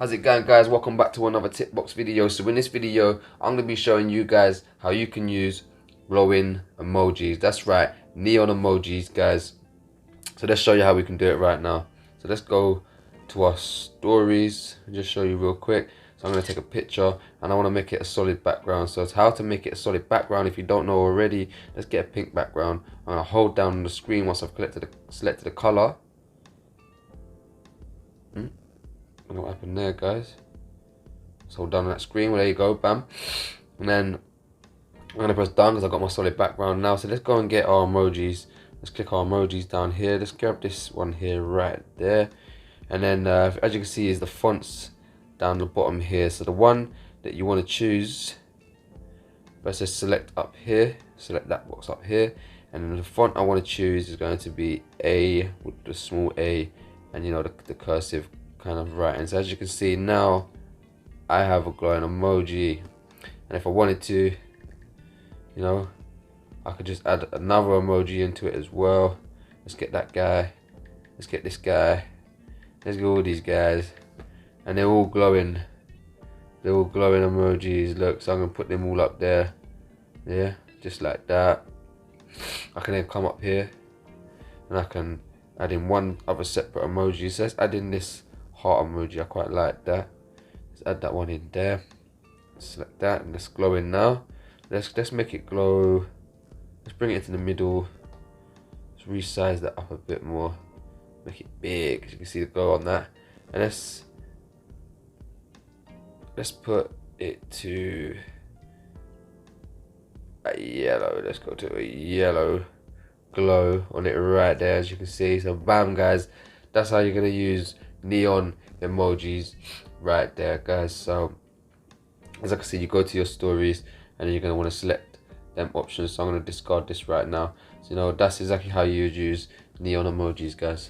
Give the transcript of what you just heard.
How's it going, guys? Welcome back to another Tipbox video. So in this video, I'm going to be showing you guys how you can use glowing emojis. That's right, neon emojis, guys. So let's show you how we can do it right now. So let's go to our stories and just show you real quick. So I'm going to take a picture and I want to make it a solid background. So it's how to make it a solid background. If you don't know already, let's get a pink background. I'm going to hold down on the screen once I've selected the color. I don't know what happened there, guys. So hold down on that screen. Well, there you go, bam. And then I'm going to press done because I've got my solid background now. So let's go and get our emojis. Let's click our emojis down here. Let's grab this one here right there. And then as you can see is the fonts down the bottom here. So the one that you want to choose, press this select up here. Select that box up here. And then the font I want to choose is going to be A with the small a and you know the cursive kind of writing. So as you can see now, I have a glowing emoji, and if I wanted to, you know, I could just add another emoji into it as well. Let's get that guy, let's get this guy, let's get all these guys, and they're all glowing emojis. Look, so I'm gonna put them all up there, yeah, just like that. I can then come up here and I can add in one other separate emoji. So let's add in this heart emoji. I quite like that. Let's add that one in there. Select that and it's glowing now. Let's make it glow. Let's bring it into the middle. Let's resize that up a bit more. Make it big. As you can see the glow on that. And let's put it to a yellow. Let's go to a yellow glow on it right there, as you can see. So bam, guys, that's how you're gonna use neon emojis right there, guys. So as I can see, you go to your stories and then you're going to want to select them options. So I'm going to discard this right now. So you know, that's exactly how you would use neon emojis, guys.